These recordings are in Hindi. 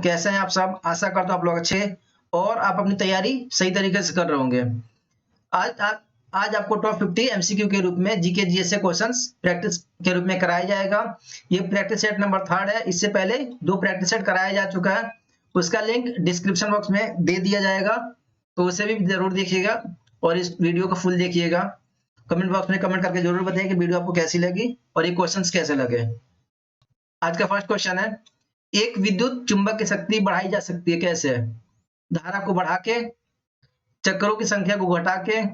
कैसे हैं आप सब? आशा करता हूं आप लोग अच्छे और आप अपनी तैयारी सही तरीके से कर रहे होंगे। आज आपको टॉप 50 एमसीक्यू के रूप में जीके जीएसए क्वेश्चंस प्रैक्टिस के रूप में कराया जाएगा। ये प्रैक्टिस सेट नंबर 3 है। इससे पहले 2 प्रैक्टिस सेट कराया जा चुका है, उसका लिंक डिस्क्रिप्शन बॉक्स में दे दिया जाएगा, तो उसे भी जरूर देखिएगा और इस वीडियो को फुल देखिएगा। कमेंट बॉक्स में कमेंट करके जरूर बताइए कि वीडियो आपको कैसी लगी और ये क्वेश्चंस कैसे लगे। आज का फर्स्ट क्वेश्चन है, एक विद्युत चुंबक की शक्ति बढ़ाई जा सकती है कैसे? धारा को बढ़ा के, चक्रों की संख्या को घटा के,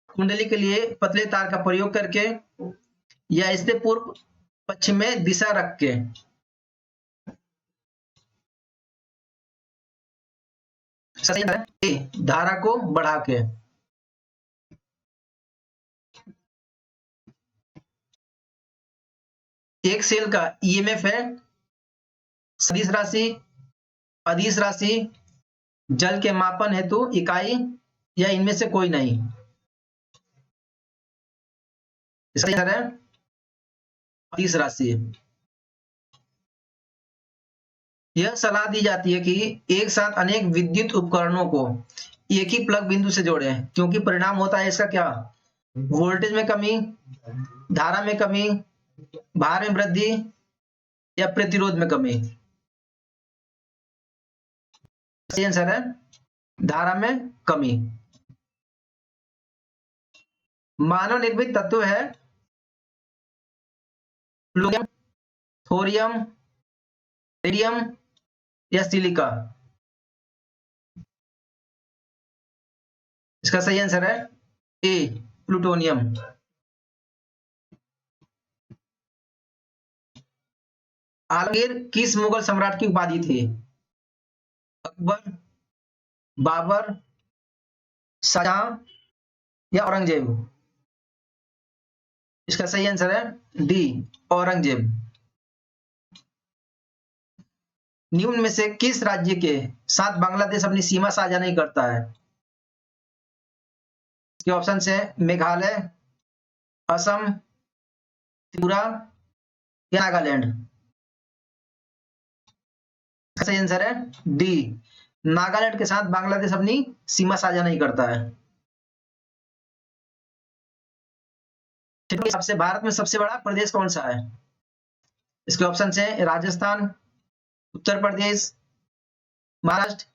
कुंडली के लिए पतले तार का प्रयोग करके, या इससे पूर्व पश्चिम में दिशा रख के। सही है ए, धारा को बढ़ा के। एक सेल का ईएमएफ है सदिश राशि, अदिश राशि, जल के मापन हेतु इकाई, या इनमें से कोई नहीं। इसका आंसर है अदिश राशि। यह सलाह दी जाती है कि एक साथ अनेक विद्युत उपकरणों को एक ही प्लग बिंदु से जोड़ें, क्योंकि परिणाम होता है इसका क्या? वोल्टेज में कमी, धारा में कमी, भार में वृद्धि, या प्रतिरोध में कमी। सही आंसर है धारा में कमी। मानव निर्मित तत्व है प्लूटोनियम, थोरियम, रेडियम, या सिलिका। इसका सही आंसर है ए, प्लूटोनियम। आलमगीर किस मुगल सम्राट की उपाधि थी? अकबर, बाबर, शाहजहां, या औरंगजेब। इसका सही आंसर है डी, औरंगजेब। निम्न में से किस राज्य के साथ बांग्लादेश अपनी सीमा साझा नहीं करता है? इसके ऑप्शन है मेघालय, असम, त्रिपुरा, या नागालैंड। सही आंसर है डी, नागालैंड के साथ बांग्लादेश अपनी सीमा साझा नहीं करता है। सबसे भारत में सबसे बड़ा प्रदेश कौन सा है? इसके ऑप्शन है राजस्थान, उत्तर प्रदेश, महाराष्ट्र,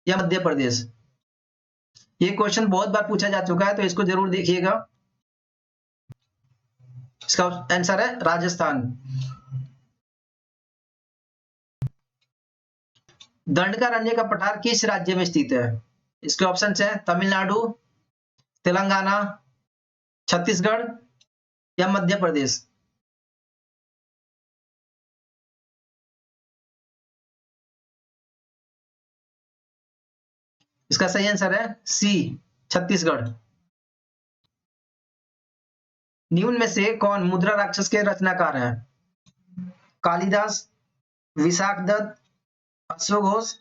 या मध्य प्रदेश। ये क्वेश्चन बहुत बार पूछा जा चुका है, तो इसको जरूर देखिएगा। इसका आंसर है राजस्थान। दंडकारण्य का पठार किस राज्य में स्थित है? इसके ऑप्शन है तमिलनाडु, तेलंगाना, छत्तीसगढ़, या मध्य प्रदेश। इसका सही आंसर है सी, छत्तीसगढ़। निम्न में से कौन मुद्रा राक्षस के रचनाकार हैं? कालिदास, विशाखदत्त, अश्वघोष,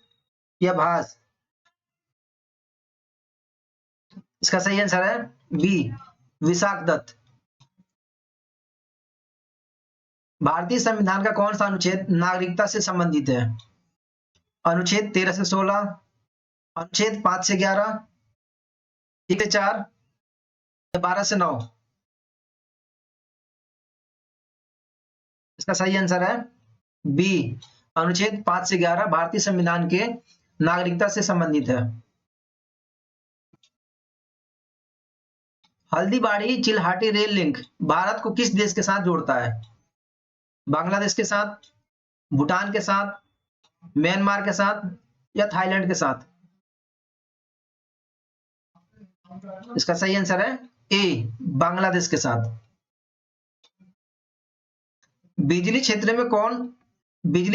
या भास। इसका सही आंसर है बी, विशाखदत्त। भारतीय संविधान का कौन सा अनुच्छेद नागरिकता से संबंधित है? अनुच्छेद 13 से 16, अनुच्छेद 5 से 11, 1 से 4, या 12 से 9। इसका सही आंसर है बी, अनुच्छेद 5 से 11 भारतीय संविधान के नागरिकता से संबंधित है। हल्दीबाड़ी चिल्हाटी रेल लिंक भारत को किस देश के साथ जोड़ता है? बांग्लादेश के साथ, भूटान के साथ, म्यांमार के साथ, या थाईलैंड के साथ। इसका सही आंसर है ए, बांग्लादेश के साथ। बिजली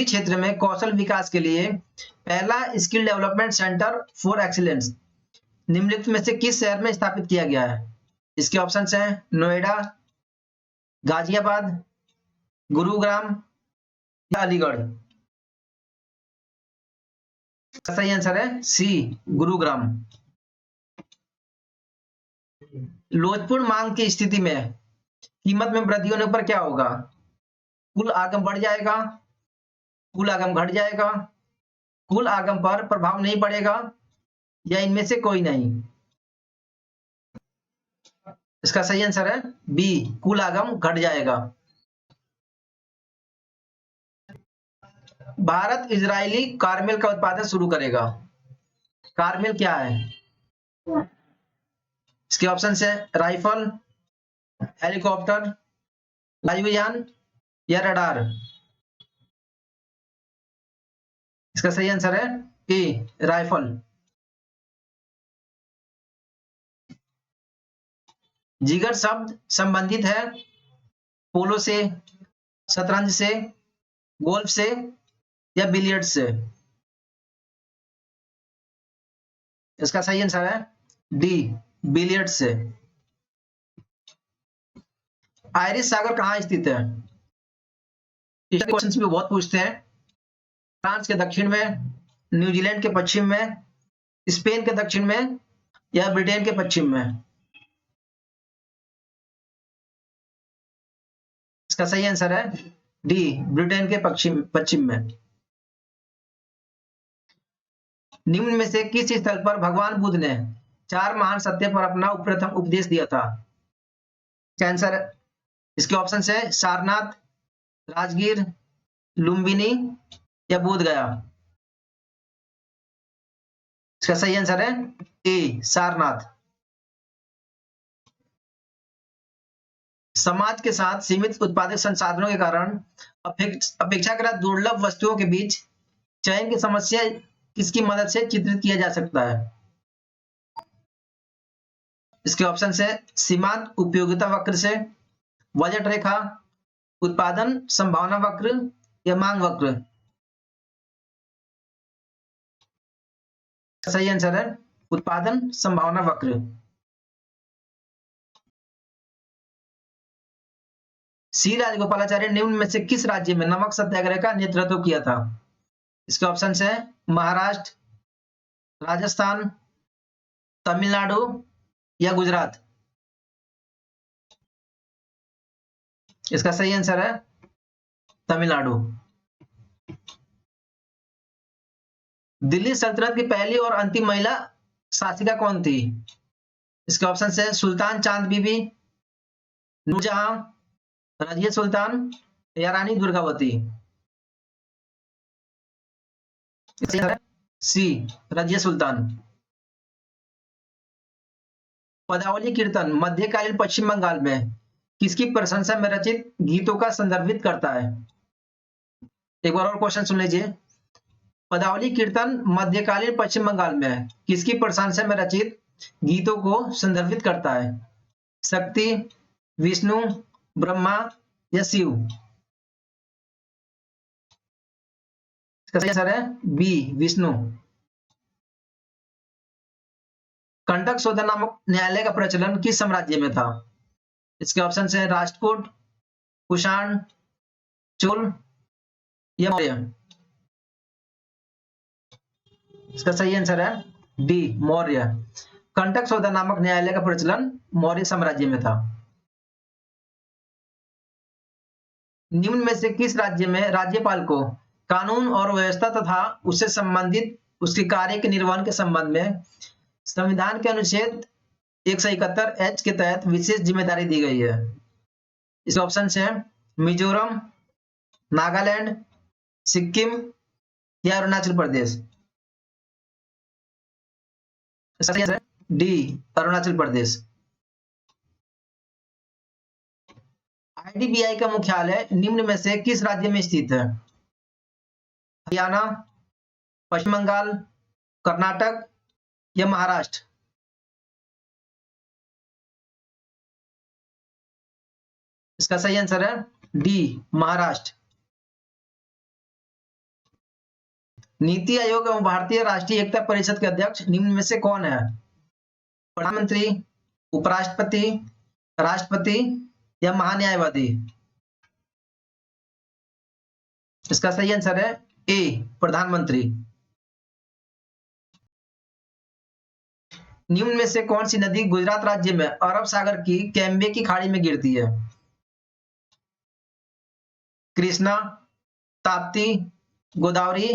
क्षेत्र में कौशल विकास के लिए पहला skill development centre for excellence निम्नलिखित में से किस शहर में स्थापित किया गया है? इसके ऑप्शंस हैं नोएडा, गाजियाबाद, गुरुग्राम, या अलीगढ़। सही आंसर है सी, गुरुग्राम। लोचपूर्ण मांग की स्थिति में कीमत में वृद्धि होने पर क्या होगा? कुल आगम बढ़ जाएगा, कुल आगम घट जाएगा, कुल आगम पर प्रभाव नहीं पड़ेगा या इनमें से कोई नहीं? इसका सही आंसर है बी, कुल आगम घट जाएगा। भारत इजरायली कार्मेल का उत्पादन शुरू करेगा। कार्मेल क्या है? इसके ऑप्शन है राइफल, हेलीकॉप्टर, वायुयान या रडार। इसका सही आंसर है ए, राइफल। जिगर शब्द संबंधित है पोलो से, शतरंज से, गोल्फ से या बिलियर्ड से? इसका सही आंसर है डी, बिलियर्ड से। आयरिश सागर कहाँ स्थित है? क्वेश्चन भी बहुत पूछते हैं। फ्रांस के दक्षिण में, न्यूजीलैंड के पश्चिम में, स्पेन के दक्षिण में या ब्रिटेन के पश्चिम में? इसका सही आंसर है डी, ब्रिटेन के पश्चिम में। निम्न में से किस स्थल पर भगवान बुद्ध ने 4 महान सत्य पर अपना प्रथम उपदेश दिया था? आंसर, इसके ऑप्शन है सारनाथ, राजगीर, लुम्बिनी या बोध गया। इसका सही आंसर है ए, सारनाथ। समाज के साथ सीमित उत्पादक संसाधनों के कारण अपेक्षाकृत दुर्लभ वस्तुओं के बीच चयन की समस्या किसकी मदद से चित्रित किया जा सकता है? इसके ऑप्शन है सीमांत उपयोगिता वक्र से, बजट रेखा, उत्पादन संभावना वक्र या मांग वक्र। सही आंसर है उत्पादन संभावना वक्र। सी राजगोपालाचार्य निम्न में से किस राज्य में नमक सत्याग्रह का नेतृत्व किया था? इसके ऑप्शन है महाराष्ट्र, राजस्थान, तमिलनाडु या गुजरात। इसका सही आंसर है तमिलनाडु। दिल्ली सल्तनत की पहली और अंतिम महिला शासिका कौन थी? इसके ऑप्शन है सुल्तान चांद बीबी, नूरजहां, रजिया सुल्तान या रानी दुर्गावती। सी, रजिया सुल्तान। पदावली कीर्तन मध्यकालीन पश्चिम बंगाल में किसकी प्रशंसा में रचित गीतों का संदर्भित करता है? एक बार और क्वेश्चन सुन लीजिए। पदावली कीर्तन मध्यकालीन पश्चिम बंगाल में किसकी प्रशंसा में रचित गीतों को संदर्भित करता है? शक्ति, विष्णु, ब्रह्मा या शिव? इसका सही आंसर है बी, विष्णु। कंटक शोधन नामक न्यायालय का प्रचलन किस साम्राज्य में था? इसके ऑप्शन है राष्ट्रकूट, कुषाण, चोल या मौर्य। इसका सही आंसर है डी, मौर्य। कंटक शोधन नामक न्यायालय का प्रचलन मौर्य साम्राज्य में था। निम्न में से किस राज्य में राज्यपाल को कानून और व्यवस्था तथा उससे संबंधित उसके कार्य के निर्वहन के संबंध में संविधान के अनुच्छेद 171 H के तहत विशेष जिम्मेदारी दी गई है? इस ऑप्शन है मिजोरम, नागालैंड, सिक्किम या अरुणाचल प्रदेश। डी, अरुणाचल प्रदेश। आईडीबीआई का मुख्यालय निम्न में से किस राज्य में स्थित है? हरियाणा, पश्चिम बंगाल, कर्नाटक या महाराष्ट्र? इसका सही आंसर है डी, महाराष्ट्र। नीति आयोग एवं भारतीय राष्ट्रीय एकता परिषद के अध्यक्ष निम्न में से कौन है? प्रधानमंत्री, उपराष्ट्रपति, राष्ट्रपति या महान्यायवादी? इसका सही आंसर है ए, प्रधानमंत्री। निम्न में से कौन सी नदी गुजरात राज्य में अरब सागर की कैम्बे की खाड़ी में गिरती है? कृष्णा, ताप्ती, गोदावरी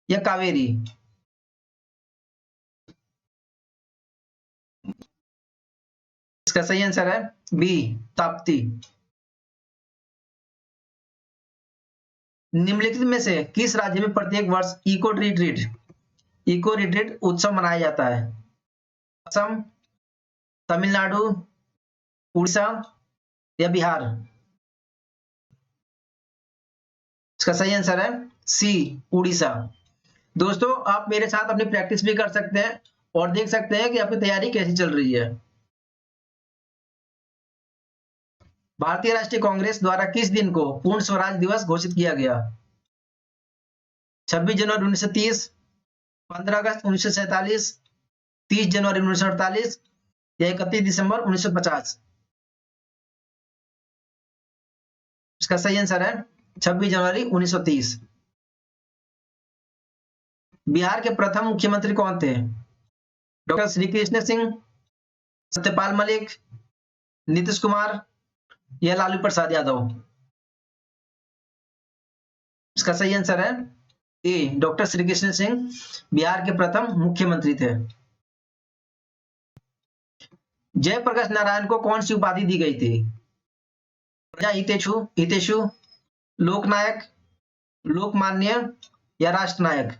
या कावेरी? इसका सही आंसर है बी, ताप्ती। निम्नलिखित में से किस राज्य में प्रत्येक वर्ष इको रिट्रीट उत्सव मनाया जाता है? असम, तमिलनाडु, उड़ीसा या बिहार? इसका सही आंसर है सी, उड़ीसा। दोस्तों, आप मेरे साथ अपनी प्रैक्टिस भी कर सकते हैं और देख सकते हैं कि आपकी तैयारी कैसी चल रही है। भारतीय राष्ट्रीय कांग्रेस द्वारा किस दिन को पूर्ण स्वराज दिवस घोषित किया गया? 26 जनवरी 1930, 15 अगस्त 1947, 30 जनवरी 1948 या 31 दिसंबर 1950? इसका सही आंसर है 26 जनवरी 1930। बिहार के प्रथम मुख्यमंत्री कौन थे? डॉक्टर श्री कृष्ण सिंह, सत्यपाल मलिक, नीतीश कुमार या लालू प्रसाद यादव? इसका सही आंसर है ए, डॉक्टर श्री कृष्ण सिंह बिहार के प्रथम मुख्यमंत्री थे। जयप्रकाश नारायण को कौन सी उपाधि दी गई थी? प्रजा हितेशु, लोकनायक, लोकमान्य या राष्ट्रनायक?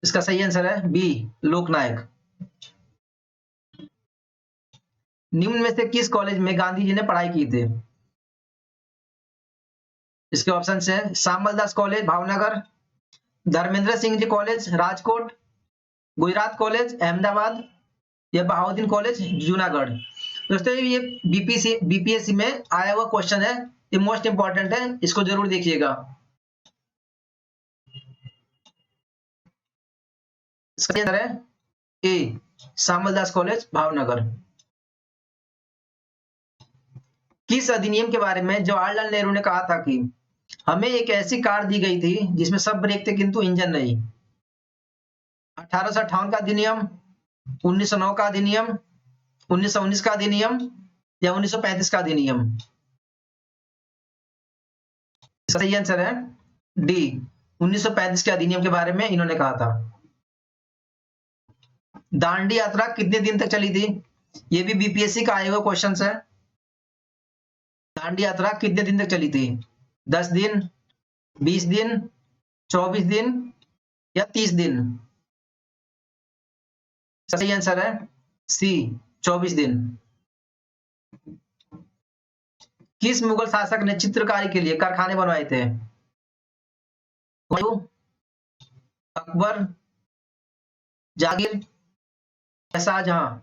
इसका सही आंसर है बी, लोकनायक। निम्न में से किस कॉलेज में गांधी जी ने पढ़ाई की थी? इसके ऑप्शन है श्यामल दास college Bhavnagar, Dharmendra Singh ji college Rajkot, Gujarat college Ahmedabad या बहाउद्दीन कॉलेज जूनागढ़? दोस्तों, ये बीपीएससी में आया हुआ क्वेश्चन है, ये मोस्ट इंपॉर्टेंट है, इसको जरूर देखिएगा। इसका आंसर है ए, श्यामल दास कॉलेज भावनगर। किस अधिनियम के बारे में जवाहरलाल नेहरू ने कहा था कि हमें एक ऐसी कार दी गई थी जिसमें सब ब्रेक थे किंतु इंजन नहीं? 1858 का अधिनियम, 1909 का अधिनियम, 1919 का अधिनियम या 1935 का अधिनियम? सही आंसर है डी, 1935 के अधिनियम के बारे में इन्होंने कहा था। दांडी यात्रा कितने दिन तक चली थी? ये भी बीपीएससी का आया हुआ क्वेश्चन है। दांडी यात्रा कितने दिन तक चली थी? 10 दिन, 20 दिन, 24 दिन या 30 दिन? सही आंसर है सी, 24 दिन। किस मुगल शासक ने चित्रकारी के लिए कारखाने बनवाए थे? हुमायूं, अकबर, जागीर या शाहजहां?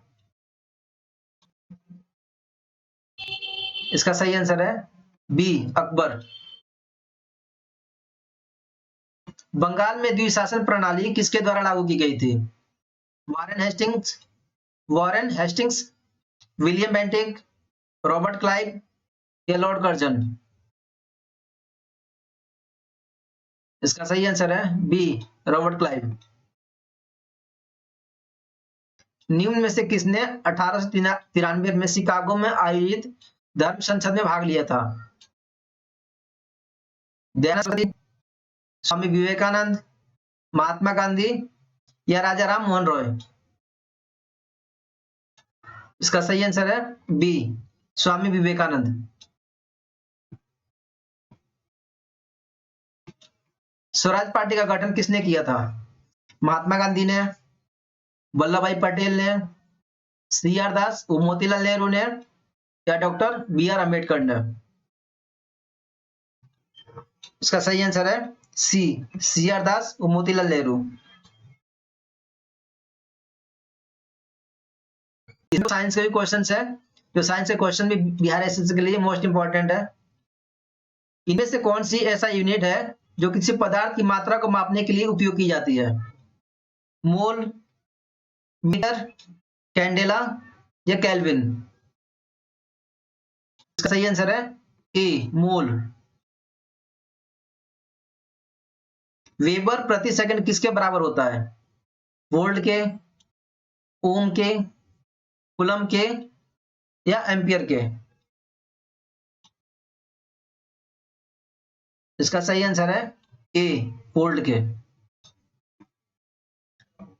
इसका सही आंसर है बी, अकबर। बंगाल में द्विशासन प्रणाली किसके द्वारा लागू की गई थी? Warren Hastings, William Bentinck, Robert Clive या लॉर्ड कर्जन? इसका सही आंसर है बी, रॉबर्ट क्लाइव। निम्न में से किसने 1893 में शिकागो में आयोजित धर्म संसद में भाग लिया था? दयानंद सरस्वती, स्वामी विवेकानंद, महात्मा गांधी या राजा राम मोहन रॉय? इसका सही आंसर है बी, स्वामी विवेकानंद। स्वराज पार्टी का गठन किसने किया था? महात्मा गांधी ने, वल्लभ भाई पटेल ने, सी आर दास, मोतीलाल नेहरू ने या डॉक्टर बी आर अम्बेडकर ने? इसका सही आंसर है सी आर दास और मोतीलाल नेहरू। इसमें साइंस के भी क्वेश्चन है, जो साइंस के क्वेश्चन भी बिहार एसएससी के लिए मोस्ट इंपॉर्टेंट है। इनमें से कौन सी ऐसा यूनिट है जो किसी पदार्थ की मात्रा को मापने के लिए उपयोग की जाती है? मोल, मीटर, कैंडेला या केल्विन? इसका सही आंसर है ए, मोल। वेबर प्रति सेकंड किसके बराबर होता है? वोल्ट के, ओम के, कूलम के या एम्पियर के? इसका सही आंसर है ए, कोल्ड के।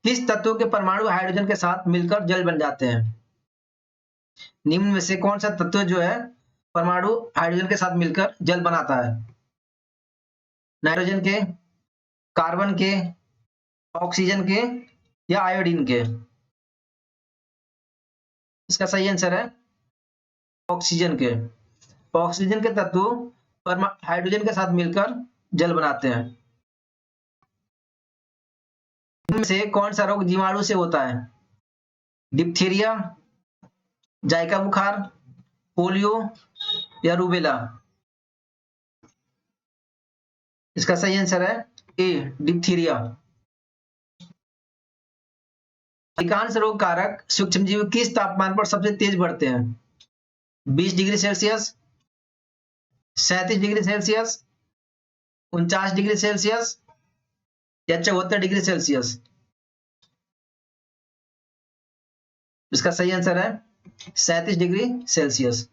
किस तत्व के परमाणु हाइड्रोजन के साथ मिलकर जल बन जाते हैं? निम्न में से कौन सा तत्व जो है परमाणु हाइड्रोजन के साथ मिलकर जल बनाता है? नाइट्रोजन के, कार्बन के, ऑक्सीजन के या आयोडीन के? इसका सही आंसर है ऑक्सीजन के। ऑक्सीजन के तत्व हाइड्रोजन के साथ मिलकर जल बनाते हैं। इनमें से कौन सा रोग जीवाणु से होता है? डिप्थीरिया, जायका बुखार, पोलियो या रूबेला? इसका सही आंसर है ए, डिप्थीरिया। अधिकांश रोग कारक सूक्ष्मजीव किस तापमान पर सबसे तेज बढ़ते हैं? 20 degree Celsius, 37 degree Celsius, 49 degree Celsius या 74 डिग्री सेल्सियस? इसका सही आंसर है 37 डिग्री सेल्सियस।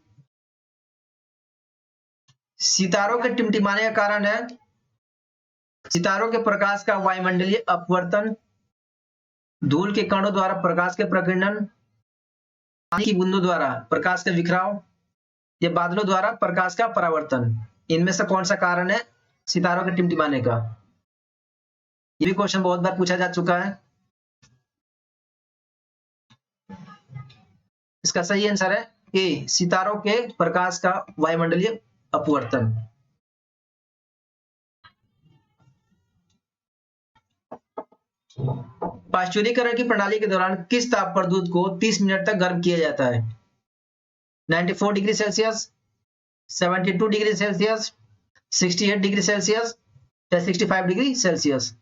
सितारों के टिमटिमाने का कारण है? सितारों के प्रकाश का वायुमंडलीय अपवर्तन, धूल के कणों द्वारा प्रकाश के प्रकीर्णन, पानी की बूंदों द्वारा प्रकाश का बिखराव या बादलों द्वारा प्रकाश का परावर्तन? इनमें से कौन सा कारण है सितारों के टिमटिमाने का? ये भी क्वेश्चन बहुत बार पूछा जा चुका है। इसका सही आंसर है ए, सितारों के प्रकाश का वायुमंडलीय अपवर्तन। पाश्चुरीकरण की प्रणाली के दौरान किस ताप पर दूध को 30 मिनट तक गर्म किया जाता है? 94 degree Celsius, 72 degree Celsius, 68 degree Celsius या 65 डिग्री सेल्सियस?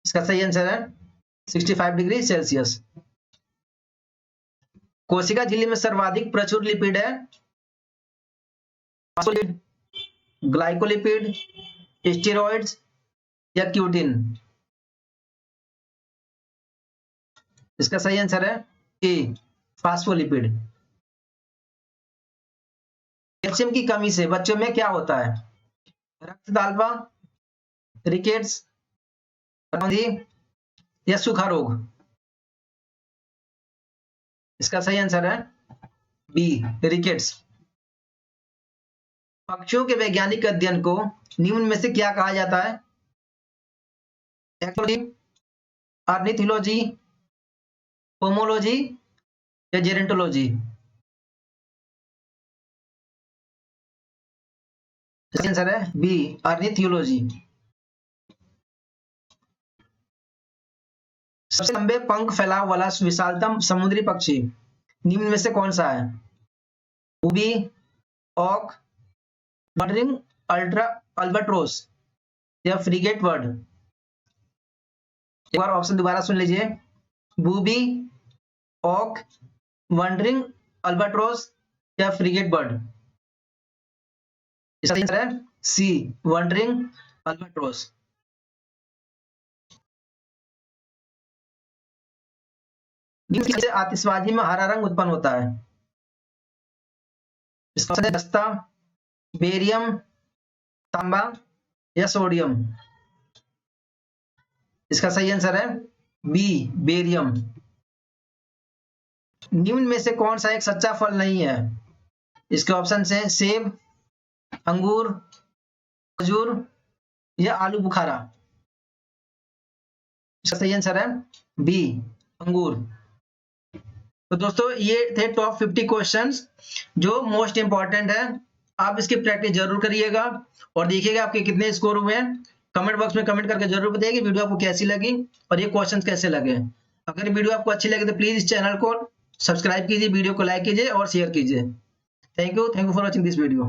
इसका सही आंसर है 65 डिग्री सेल्सियस। कोशिका झिल्ली में सर्वाधिक प्रचुर लिपिड है? ग्लाइकोलिपिड, स्टेरॉइड्स या क्यूटिन? इसका सही आंसर है ए, फास्फोलिपिड। कैल्शियम की कमी से बच्चों में क्या होता है? रक्त दाल्बा, रिकेट्स, या सूखा रोग? इसका सही आंसर है बी, रिकेट्स। पक्षियों के वैज्ञानिक अध्ययन को निम्न में से क्या कहा जाता है? एक्टोलॉजी, ऑर्निथोलॉजी, पोमोलॉजी या जेरेंटोलॉजी? इसका आंसर है बी, ऑर्निथोलॉजी। सबसे लंबे पंख फैलाव वाला विशालतम समुद्री पक्षी निम्न में से कौन सा है? बूबी, ऑक, वंडरिंग अल्बाट्रोस या फ्रिगेट बर्ड? एक बार ऑप्शन दोबारा सुन लीजिए। बूबी, ऑक, वंडरिंग अल्बाट्रोस या फ्रिगेट बर्ड? इसका आंसर है सी, वंडरिंग अल्बाट्रोस। से आतिशबाजी में हरा रंग उत्पन्न होता है? इसका आंसर है दस्ता, बेरियम, तांबा या सोडियम? इसका सही आंसर है बी, बेरियम। निम्न में से कौन सा एक सच्चा फल नहीं है? इसके ऑप्शन हैं सेब, अंगूर, खजूर या आलू बुखारा? इसका सही आंसर है बी, अंगूर। तो दोस्तों ये थे टॉप 50 क्वेश्चंस जो मोस्ट इंपॉर्टेंट है। आप इसकी प्रैक्टिस जरूर करिएगा और देखिएगा आपके कितने स्कोर हुए हैं। कमेंट बॉक्स में कमेंट करके जरूर बताइए कि वीडियो आपको कैसी लगी और ये क्वेश्चंस कैसे लगे। अगर वीडियो आपको अच्छी लगे तो प्लीज इस चैनल को सब्सक्राइब कीजिए, वीडियो को लाइक कीजिए और शेयर कीजिए। Thank you for watching this video.